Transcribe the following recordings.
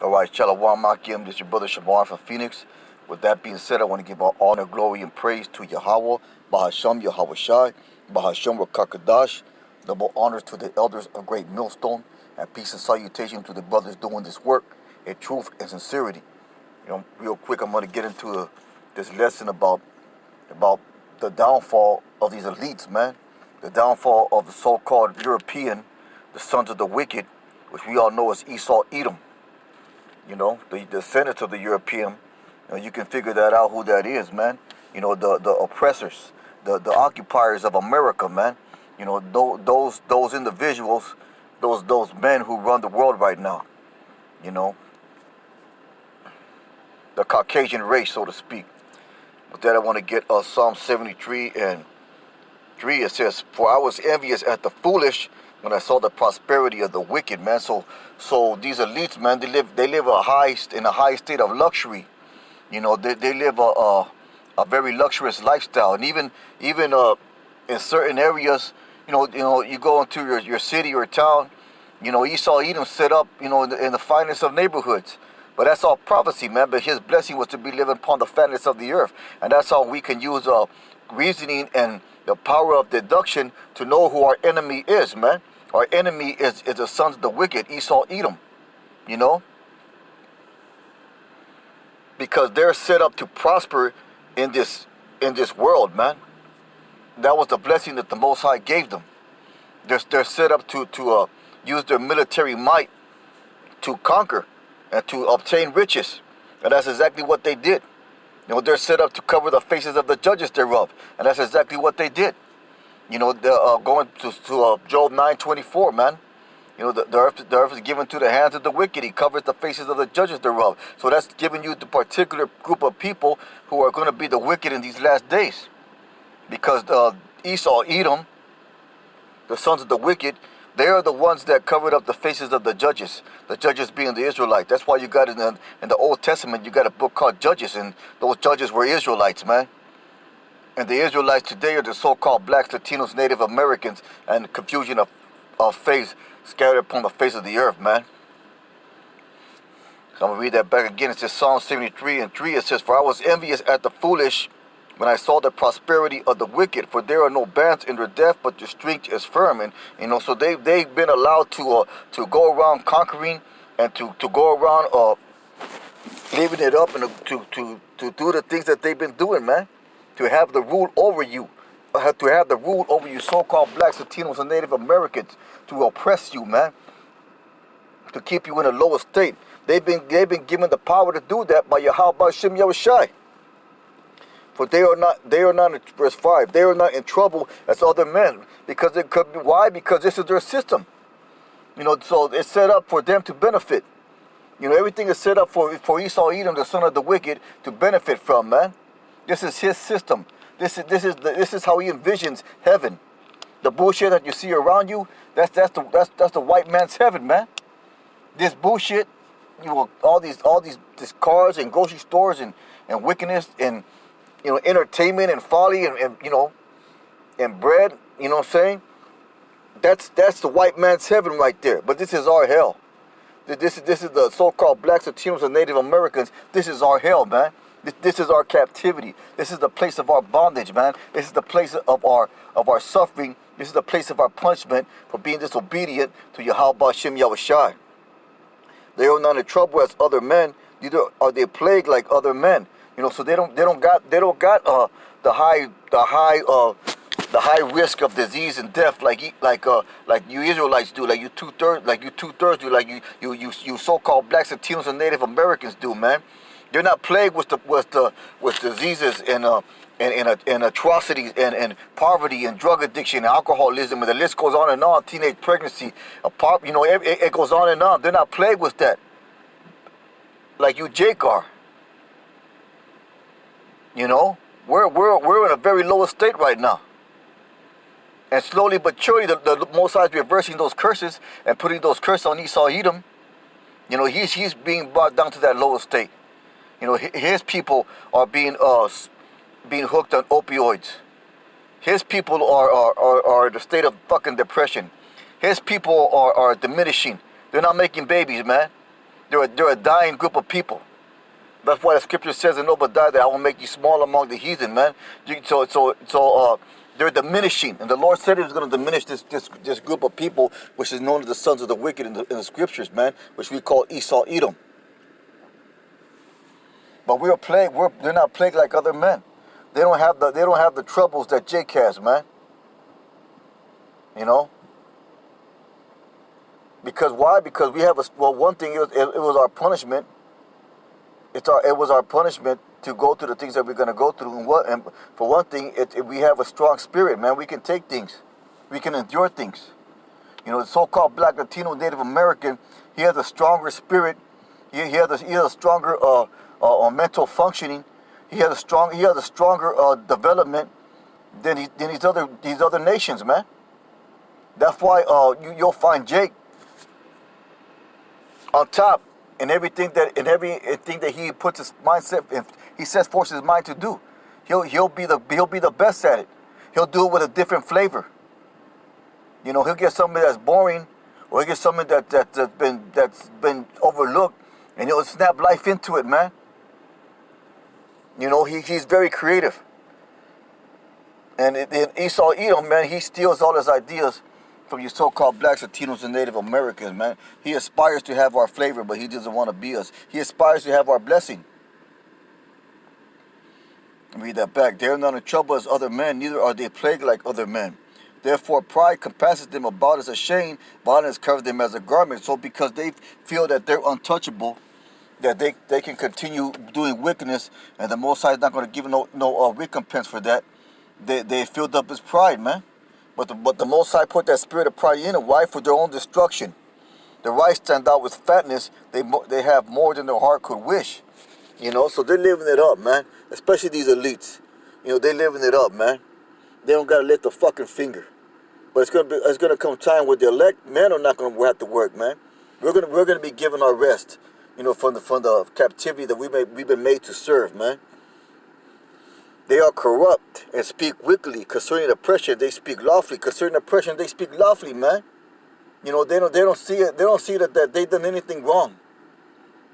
All right, Shalom, Makim. This is your brother Shamar from Phoenix. With that being said, I want to give all honor, glory, and praise to Yahawah, BAHASHAM, YAHAWAHSHI, BAHASHAM, RAWCHAA, QUADASH. Double honors to the elders of Great Millstone, and peace and salutation to the brothers doing this work in truth and sincerity. Real quick, I'm going to get into this lesson about the downfall of these elites, man. The downfall of the so-called European, the sons of the wicked, which we all know as Esau, Edom. The descendants of the European. You can figure that out who that is, man. The oppressors, the occupiers of America, man. Those individuals, those men who run the world right now. The Caucasian race, so to speak. With that, I want to get Psalm 73 and 3. It says, "For I was envious at the foolish when I saw the prosperity of the wicked," man. So these elites, man, they live in a high state of luxury. They live a very luxurious lifestyle, and even in certain areas, you go into your city or town, Esau Edom set up, in the finest of neighborhoods. But that's all prophecy, man. But his blessing was to be living upon the fatness of the earth, and that's how we can use reasoning and the power of deduction to know who our enemy is, man. Our enemy is the sons of the wicked, Esau, Edom, because they're set up to prosper in this world, man. That was the blessing that the Most High gave them. They're set up to use their military might to conquer and to obtain riches, and that's exactly what they did. They're set up to cover the faces of the judges thereof, and that's exactly what they did. They're going to Job 9:24, man. The earth is given to the hands of the wicked. He covers the faces of the judges thereof. So that's giving you the particular group of people who are going to be the wicked in these last days. Because Esau, Edom, the sons of the wicked, they are the ones that covered up the faces of the judges being the Israelites. That's why you got in the Old Testament, you got a book called Judges, and those judges were Israelites, man. And the Israelites today are the so-called blacks, Latinos, Native Americans, and confusion of faith scattered upon the face of the earth, man. So I'm going to read that back again. It says Psalm 73 and 3. It says, "For I was envious at the foolish when I saw the prosperity of the wicked, for there are no bands in their death, but their strength is firm." And so they've been allowed to go around conquering and to go around living it up and to do the things that they've been doing, man. To have the rule over you, to have the rule over you so-called blacks, Latinos, and Native Americans, to oppress you, man, to keep you in a lower state. They've been given the power to do that by YAHAWAHSHI. For they are not in verse 5. They are not in trouble as other men, because it could be why? Because this is their system. So it's set up for them to benefit. Everything is set up for Esau Edom, the son of the wicked, to benefit from, man. This is his system. This is how he envisions heaven. The bullshit that you see around you, that's the white man's heaven, man. This bullshit, all these cars and grocery stores and wickedness and entertainment and folly and bread. You know what I'm saying? That's the white man's heaven right there. But this is our hell. This is the so-called blacks, Latinos, and Native Americans. This is our hell, man. This is our captivity. This is the place of our bondage, man. This is the place of our suffering. This is the place of our punishment for being disobedient to YAHWAHSHI. They are not in trouble as other men, neither are they plagued like other men. So they don't got the high risk of disease and death like you Israelites do, like you two-thirds do, like you so-called blacks, Latinos, and Native Americans do, man. They're not plagued with diseases and atrocities and poverty and drug addiction and alcoholism, and the list goes on and on. Teenage pregnancy, it goes on and on. They're not plagued with that, like you Jake are. We're in a very low state right now, and slowly but surely the Most High is reversing those curses and putting those curses on Esau Edom. He's being brought down to that lower state. His people are being hooked on opioids. His people are in a state of fucking depression. His people are diminishing. They're not making babies, man. They're a dying group of people. That's why the scripture says in Obadiah that I will make you small among the heathen, man. They're diminishing, and the Lord said He was going to diminish this group of people, which is known as the sons of the wicked in the scriptures, man, which we call Esau, Edom. But we are plagued. They're not plagued like other men. They don't have the troubles that Jake has, man. You know. Because why? Because we have one thing. It was our punishment. It was our punishment to go through the things that we're going to go through. And for one thing, we have a strong spirit, man. We can take things. We can endure things. You know, the so-called Black, Latino, Native American, he has a stronger spirit. He has a stronger mental functioning. He has a stronger development than these other nations, man. That's why you'll find Jake on top in everything that he puts his mindset, if he sets forth his mind to do. He'll be the best at it. He'll do it with a different flavor. You know, he'll get something that's boring, or he'll get something that's been overlooked, and he'll snap life into it, man. You know, he's very creative. And in Esau Edom, man, he steals all his ideas from you so-called blacks, Latinos, and Native Americans, man. He aspires to have our flavor, but he doesn't want to be us. He aspires to have our blessing. Read that back. They are not in trouble as other men, neither are they plagued like other men. Therefore pride compasses them about as a shame, violence covers them as a garment. So because they feel that they're untouchable, that they can continue doing wickedness, and the Most High is not going to give no recompense for that, they filled up his pride, man. But the Most High put that spirit of pride in them. Why? For their own destruction. The right stand out with fatness. They have more than their heart could wish. You know, so they're living it up, man. Especially these elites. You know, they're living it up, man. They don't gotta lift a fucking finger. But it's gonna come time where the elect men are not gonna have to work, man. We're gonna be given our rest. You know, from the captivity that we've been made to serve, man. They are corrupt and speak wickedly. Concerning oppression, they speak lawfully. Concerning oppression, they speak lawfully, man. You know, they don't see it. They don't see that they done anything wrong.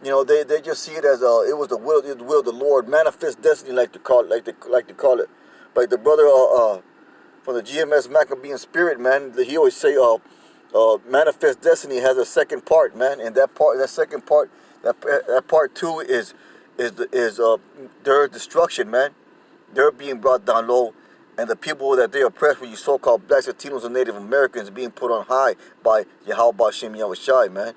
You know, they just see it as it was the will of the Lord, manifest destiny, like to call it. Like the brother from the GMS Maccabean Spirit, man. He always say manifest destiny has a second part, man, and that second part, that part two is their destruction, man. They're being brought down low, and the people that they oppress, with you so-called blacks, Latinos, and Native Americans, being put on high by YAHAWAHSHI, YAHAWAHSHI, man.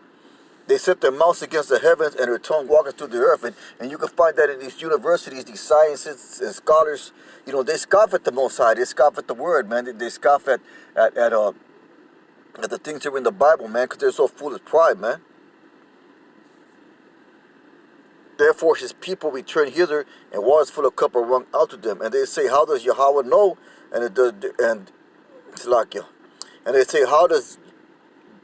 They set their mouths against the heavens, and their tongue walketh through the earth. And you can find that in these universities, these scientists and scholars. You know, they scoff at the Most High. They scoff at the Word, man. They scoff at the things that are in the Bible, man, because they're so full of pride, man. Therefore his people return hither, and waters full of cup are wrung out to them. And they say, how does Yahweh know? And they say, how does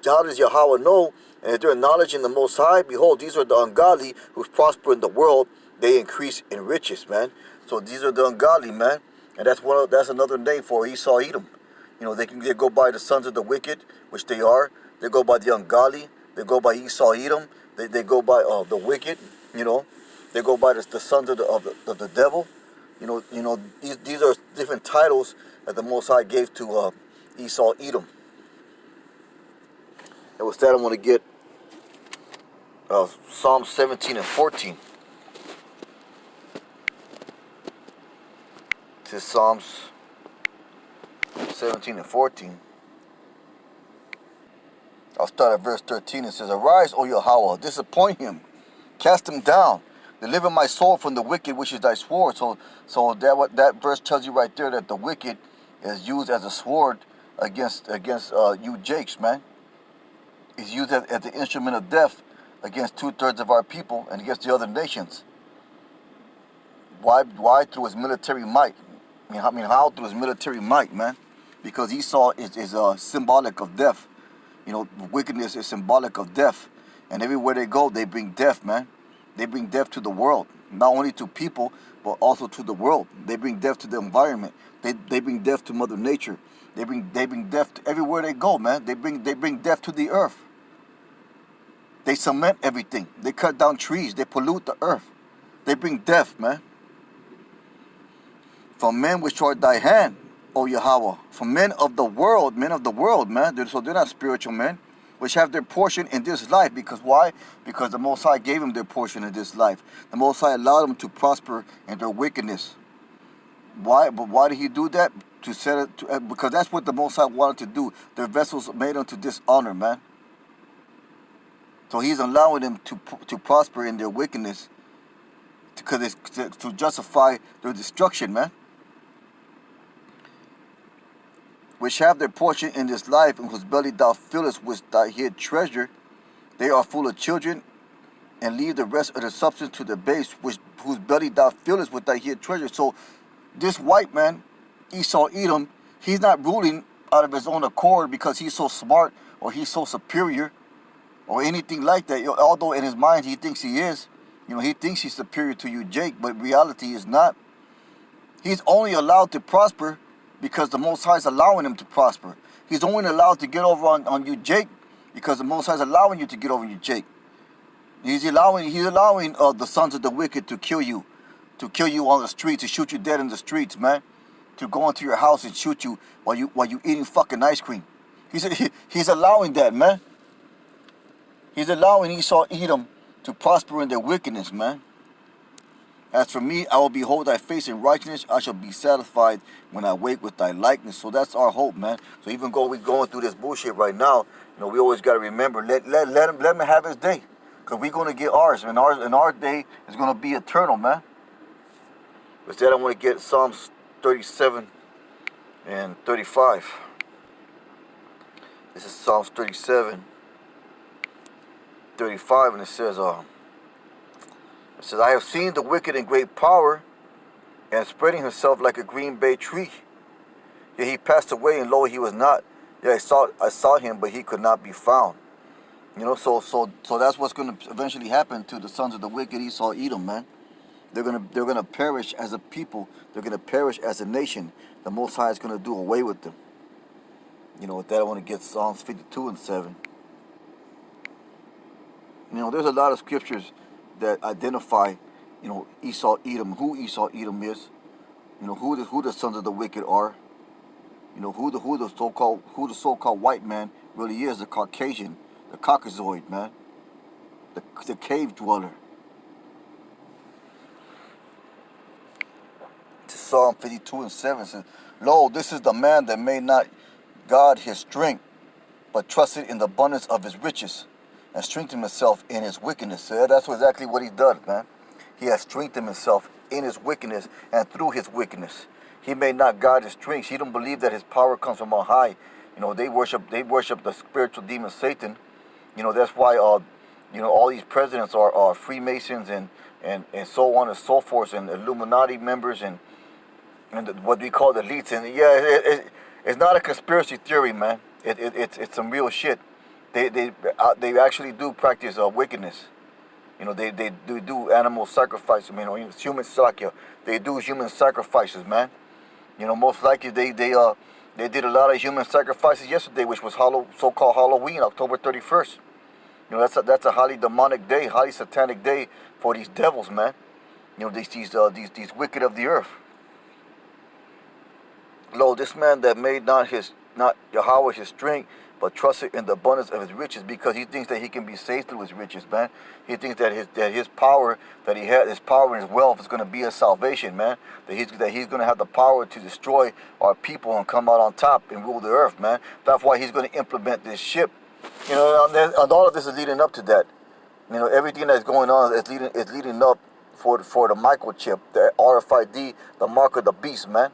Yahweh know? And if they're acknowledging the Most High, behold, these are the ungodly who prosper in the world. They increase in riches, man. So these are the ungodly, man. And that's another name for Esau Edom. You know, they go by the sons of the wicked, which they are. They go by the ungodly. They go by Esau Edom. They go by the wicked. You know, they go by the sons of the devil. You know, these are different titles that the Most High gave to Esau Edom. And with that, I want to get Psalm 17 and 14. This is Psalms 17 and 14. I'll start at verse 13. It says, arise, O Yahawah, disappoint him. Cast him down, deliver my soul from the wicked, which is thy sword. So that verse tells you right there that the wicked is used as a sword against you Jakes, man. It's used as the instrument of death against 2/3 of our people and against the other nations. Why? Through his military might. I mean, how? Through his military might, man. Because Esau is symbolic of death. You know, wickedness is symbolic of death. And everywhere they go, they bring death, man. They bring death to the world. Not only to people, but also to the world. They bring death to the environment. They bring death to Mother Nature. They bring death to everywhere they go, man. They bring death to the earth. They cement everything. They cut down trees. They pollute the earth. They bring death, man. From men which are thy hand, O Yahawah. From men of the world, man. So they're not spiritual men, which have their portion in this life. Because why? Because the Most High gave them their portion in this life. The Most High allowed them to prosper in their wickedness. Why? But why did he do that? To set it, because that's what the Most High wanted to do. Their vessels made unto dishonor, man. So he's allowing them to prosper in their wickedness, because it's to justify their destruction, man. Which have their portion in this life, and whose belly thou fillest with thy hid treasure. They are full of children, and leave the rest of the substance to the base, whose belly thou fillest with thy hid treasure. So this white man, Esau Edom, he's not ruling out of his own accord because he's so smart or he's so superior or anything like that. Although in his mind he thinks he is. He thinks he's superior to you, Jake, but reality is not. He's only allowed to prosper because the Most High is allowing him to prosper. He's only allowed to get over on you, Jake, because the Most High is allowing you to get over you, Jake. He's allowing the sons of the wicked to kill you on the streets, to shoot you dead in the streets, man. To go into your house and shoot you while you eating fucking ice cream. He's allowing that, man. He's allowing Esau Edom to prosper in their wickedness, man. As for me, I will behold thy face in righteousness. I shall be satisfied when I wake with thy likeness. So that's our hope, man. So even though we're going through this bullshit right now, we always got to remember, let him have his day. Because we're going to get ours. And our day is going to be eternal, man. Instead, I want to get Psalms 37 and 35. This is Psalms 37, 35, and it says, I have seen the wicked in great power, and spreading himself like a green bay tree. Yet he passed away, and lo, he was not. Yet I sought him, but he could not be found. So that's what's going to eventually happen to the sons of the wicked, Esau, Edom, man. They're gonna perish as a people. They're gonna perish as a nation. The Most High is gonna do away with them. With that, I want to get Psalms 52 and 7. There's a lot of scriptures that identify, Esau Edom, who Esau Edom is, who the sons of the wicked are, who the so-called white man really is, the Caucasian, the Caucasoid man, the cave dweller. Psalm 52 and 7 says, Lo, this is the man that made not God his strength, but trusted in the abundance of his riches, and strengthened himself in his wickedness. So that's exactly what he does, man. He has strengthened himself in his wickedness and through his wickedness. He made not God his strength. He don't believe that his power comes from on high. They worship the spiritual demon Satan. That's why all these presidents are Freemasons and so on and so forth, and Illuminati members and what we call the elites. And yeah, it's not a conspiracy theory, man. It's some real shit. They actually do practice wickedness. They do animal sacrifice. Human sacrifice. They do human sacrifices, man. Most likely they did a lot of human sacrifices yesterday, which was so-called Halloween, October 31st. That's a highly demonic day, highly satanic day for these devils, man. These wicked of the earth. Lo, this man that made not Yahawah his strength, but trusted in the abundance of his riches, because he thinks that he can be saved through his riches, man. He thinks that his power that he had, his power and his wealth is going to be his salvation, man. That he's going to have the power to destroy our people and come out on top and rule the earth, man. That's why he's going to implement this ship. And all of this is leading up to that. Everything that's going on is leading up for the microchip, the RFID, the mark of the beast, man.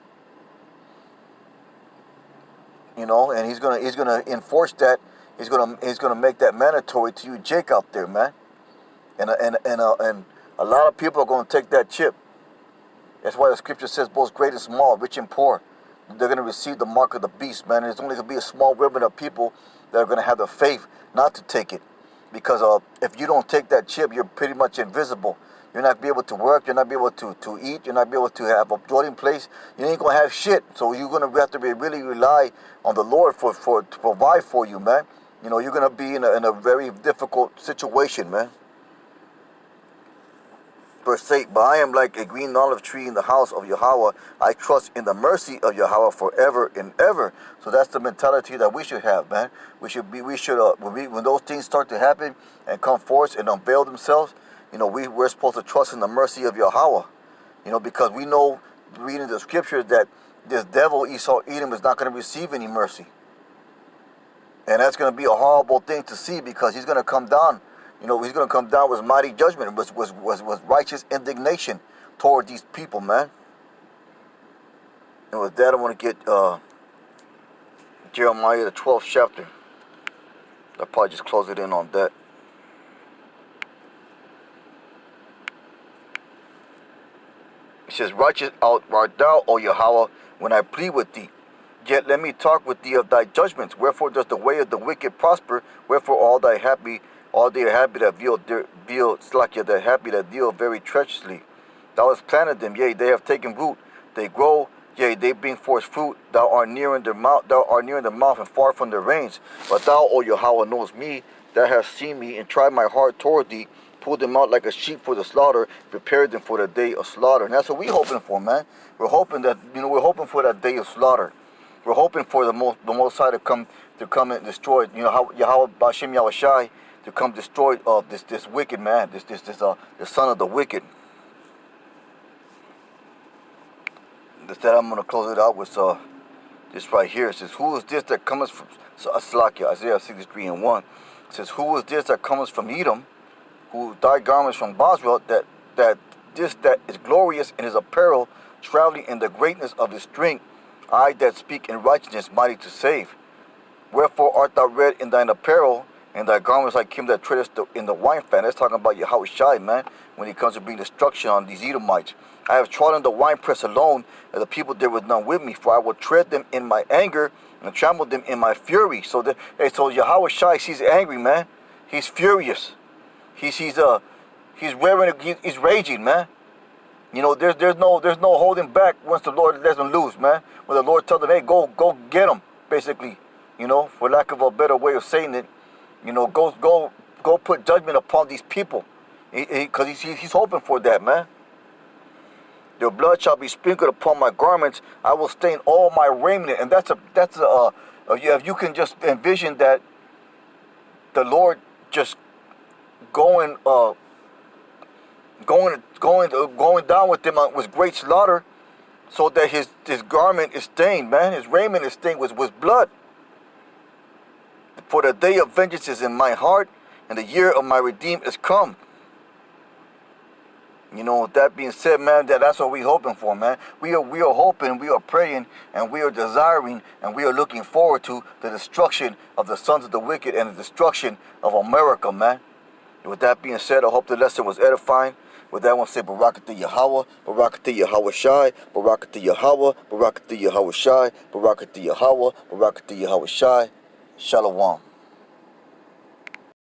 And he's gonna enforce that. He's gonna make that mandatory to you, Jake, out there, man. And a lot of people are gonna take that chip. That's why the scripture says, both great and small, rich and poor, they're gonna receive the mark of the beast, man. And there's only gonna be a small remnant of people that are gonna have the faith not to take it, because if you don't take that chip, you're pretty much invisible. You're not be able to work. You're not be able to eat. You're not be able to have a dwelling place. You ain't gonna have shit. So you're gonna have to really rely on the Lord to provide for you, man. You know, you're going to be in a very difficult situation, man. Verse 8, but I am like a green olive tree in the house of Yahweh. I trust in the mercy of Yahweh forever and ever. So that's the mentality that we should have, man. When those things start to happen and come forth and unveil themselves, you know, we're supposed to trust in the mercy of Yahweh. You know, because we know, reading the scriptures, that this devil, Esau, Edom, is not going to receive any mercy. And that's going to be a horrible thing to see, because he's going to come down. You know, he's going to come down with mighty judgment, with righteous indignation toward these people, man. And with that, I want to get Jeremiah, the 12th chapter. I'll probably just close it in on that. It says, righteous art thou, O Yahweh, when I plead with thee. Yet let me talk with thee of thy judgments. Wherefore does the way of the wicked prosper? Wherefore all they are happy that deal very treacherously. Thou hast planted them, yea, they have taken root. They grow, yea, they bring forth fruit. Thou art near in their mouth and far from their reins. But thou, O Yahweh, knowest me, thou hast seen me, and tried my heart toward thee. Pulled them out like a sheep for the slaughter, prepared them for the day of slaughter. And that's what we're hoping for, man. We're hoping for that day of slaughter. We're hoping for the Most High to come and destroy, you know, how Yahweh BAHASHAM YAHAWAHSHI, to come destroy this wicked man, the son of the wicked. Instead, I'm going to close it out with this right here. It says, who is this that cometh from Isaiah 63:1? It says, who is this that cometh from Edom, who dyed garments from Bosra, that is glorious in his apparel, traveling in the greatness of his strength, I that speak in righteousness, mighty to save. Wherefore art thou red in thine apparel, and thy garments like him that treadeth in the wine fan? That's talking about YAHWAHSHI, man, when he comes to bring destruction on these Edomites. I have trodden the winepress alone, and the people there was none with me, for I will tread them in my anger, and trample them in my fury. So YAHWAHSHI, he's angry, man. He's furious. He's raging, man. You know, there's no holding back once the Lord lets them loose, man. When the Lord tells them, hey, go get them, basically. You know, for lack of a better way of saying it, you know, go put judgment upon these people, because he's hoping for that, man. Their blood shall be sprinkled upon my garments. I will stain all my raiment, and if you can just envision that, the Lord just going down with them with great slaughter, so that his garment is stained, man. His raiment is stained with blood. For the day of vengeance is in my heart, and the year of my redeem is come. You know, with that being said, man, that's what we're hoping for, man. We are hoping, we are praying, and we are desiring, and we are looking forward to the destruction of the sons of the wicked and the destruction of America, man. And with that being said, I hope the lesson was edifying. With that, I want to say Barakatah Yahweh, Barakatah YAHWAHSHI, Barakatah Yahweh, Barakatah YAHWAHSHI, Barakatah Yahweh, Barakatah YAHWAHSHI. Shalom.